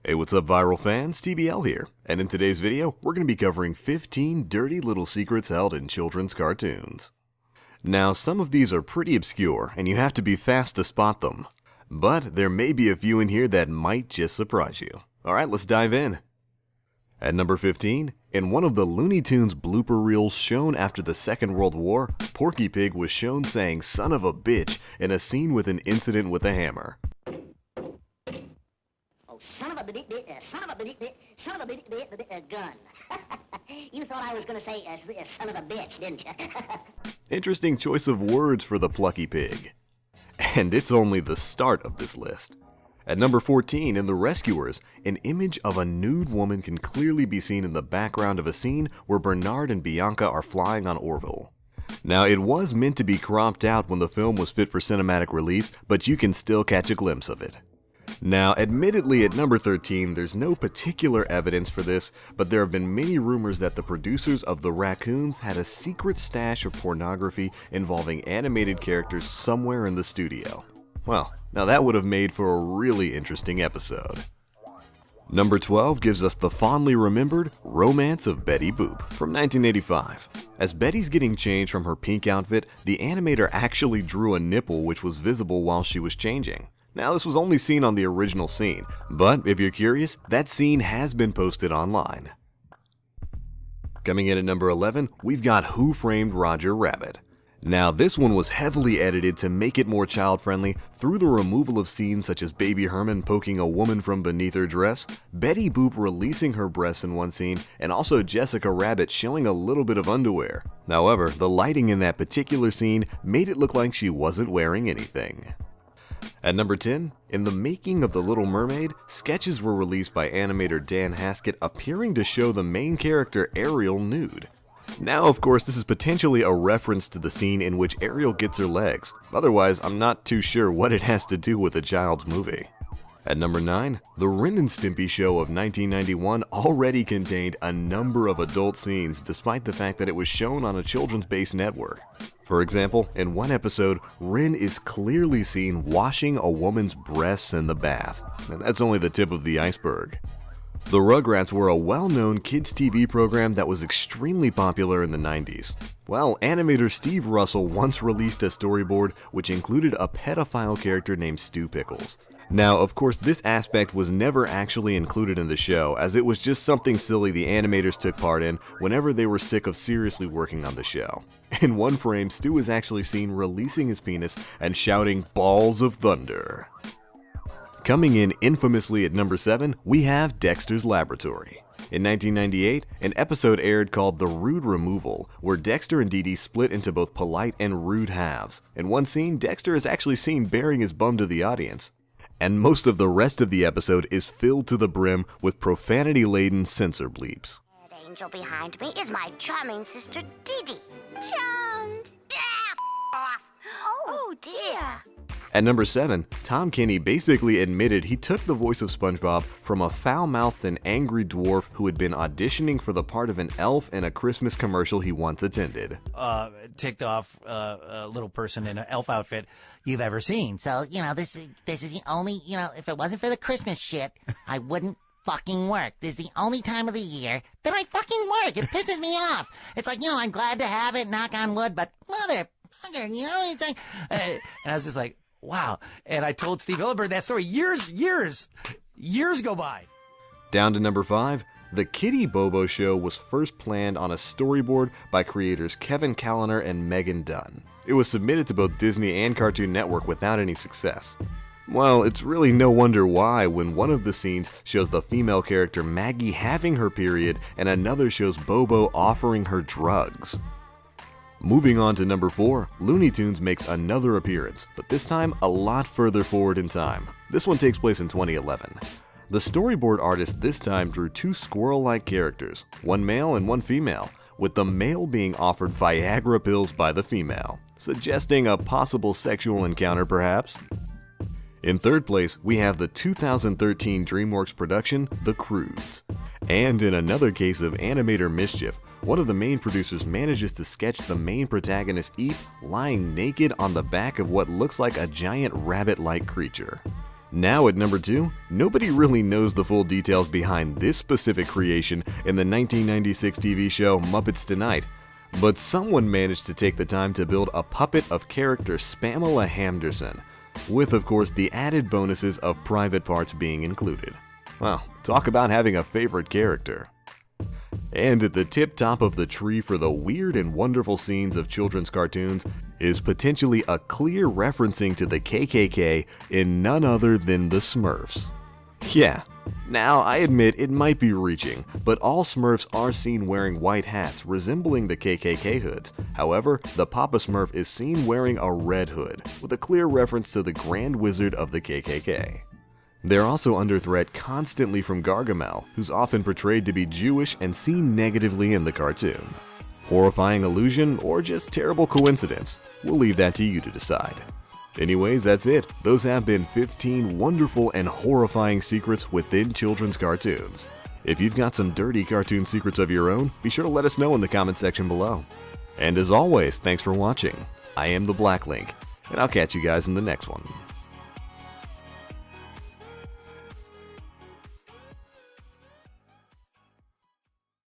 Hey, what's up viral fans, TBL here, and in today's video, we're going to be covering 15 dirty little secrets held in children's cartoons. Now, some of these are pretty obscure, and you have to be fast to spot them, but there may be a few in here that might just surprise you. Alright, let's dive in. At number 15, in one of the Looney Tunes blooper reels shown after the Second World War, Porky Pig was shown saying "son of a bitch" in a scene with an incident with a hammer. Son of a gun. You thought I was going to say son of a bitch, didn't you? Interesting choice of words for the plucky pig. And it's only the start of this list. At number 14, in The Rescuers, an image of a nude woman can clearly be seen in the background of a scene where Bernard and Bianca are flying on Orville. Now, it was meant to be cropped out when the film was fit for cinematic release, but you can still catch a glimpse of it. Now, admittedly at number 13, there's no particular evidence for this, but there have been many rumors that the producers of The Raccoons had a secret stash of pornography involving animated characters somewhere in the studio. Well, now that would have made for a really interesting episode. Number 12 gives us the fondly remembered Romance of Betty Boop from 1985. As Betty's getting changed from her pink outfit, the animator actually drew a nipple which was visible while she was changing. Now, this was only seen on the original scene, but if you're curious, that scene has been posted online. Coming in at number 11, we've got Who Framed Roger Rabbit. Now, this one was heavily edited to make it more child-friendly through the removal of scenes such as Baby Herman poking a woman from beneath her dress, Betty Boop releasing her breasts in one scene, and also Jessica Rabbit showing a little bit of underwear. However, the lighting in that particular scene made it look like she wasn't wearing anything. At number 10, in the making of The Little Mermaid, sketches were released by animator Dan Haskett appearing to show the main character Ariel nude. Now, of course, this is potentially a reference to the scene in which Ariel gets her legs, otherwise I'm not too sure what it has to do with a child's movie. At number 9, the Ren and Stimpy show of 1991 already contained a number of adult scenes despite the fact that it was shown on a children's-based network. For example, in one episode, Ren is clearly seen washing a woman's breasts in the bath, and that's only the tip of the iceberg. The Rugrats were a well-known kids' TV program that was extremely popular in the 90s. Well, animator Steve Russell once released a storyboard which included a pedophile character named Stu Pickles. Now, of course, this aspect was never actually included in the show, as it was just something silly the animators took part in whenever they were sick of seriously working on the show. In one frame, Stu is actually seen releasing his penis and shouting "Balls of Thunder." Coming in infamously at number 7, we have Dexter's Laboratory. In 1998, an episode aired called The Rude Removal, where Dexter and Dee Dee split into both polite and rude halves. In one scene, Dexter is actually seen baring his bum to the audience. And most of the rest of the episode is filled to the brim with profanity-laden censor bleeps. That angel behind me is my charming sister Dee Dee. Charmed. Off. Oh dear. At number 7, Tom Kenny basically admitted he took the voice of SpongeBob from a foul-mouthed and angry dwarf who had been auditioning for the part of an elf in a Christmas commercial he once attended. Ticked off little person in an elf outfit you've ever seen. So, this is the only, if it wasn't for the Christmas shit, I wouldn't fucking work. This is the only time of the year that I fucking work. It pisses me off. It's like, I'm glad to have it, knock on wood, but motherfucker, it's like... And I was just like, wow. And I told Steve Hillenburg that story years go by. Down to number 5, the Kitty Bobo Show was first planned on a storyboard by creators Kevin Callender and Megan Dunn. It was submitted to both Disney and Cartoon Network without any success. Well, it's really no wonder why when one of the scenes shows the female character Maggie having her period and another shows Bobo offering her drugs. Moving on to number 4, Looney Tunes makes another appearance, but this time a lot further forward in time. This one takes place in 2011. The storyboard artist this time drew 2 squirrel-like characters, one male and one female, with the male being offered Viagra pills by the female, suggesting a possible sexual encounter perhaps. In third place, we have the 2013 DreamWorks production, The Croods. And in another case of animator mischief, one of the main producers manages to sketch the main protagonist Eep lying naked on the back of what looks like a giant rabbit-like creature. Now at number 2, nobody really knows the full details behind this specific creation in the 1996 TV show Muppets Tonight, but someone managed to take the time to build a puppet of character Spamela Hamderson, with of course the added bonuses of private parts being included. Well, talk about having a favorite character. And at the tip top of the tree for the weird and wonderful scenes of children's cartoons is potentially a clear referencing to the KKK in none other than the Smurfs. Yeah, now I admit it might be reaching, but all Smurfs are seen wearing white hats resembling the KKK hoods. However, the Papa Smurf is seen wearing a red hood, with a clear reference to the Grand Wizard of the KKK. They're also under threat constantly from Gargamel, who's often portrayed to be Jewish and seen negatively in the cartoon. Horrifying illusion or just terrible coincidence? We'll leave that to you to decide. Anyways, that's it. Those have been 15 wonderful and horrifying secrets within children's cartoons. If you've got some dirty cartoon secrets of your own, be sure to let us know in the comment section below. And as always, thanks for watching. I am the Black Link, and I'll catch you guys in the next one.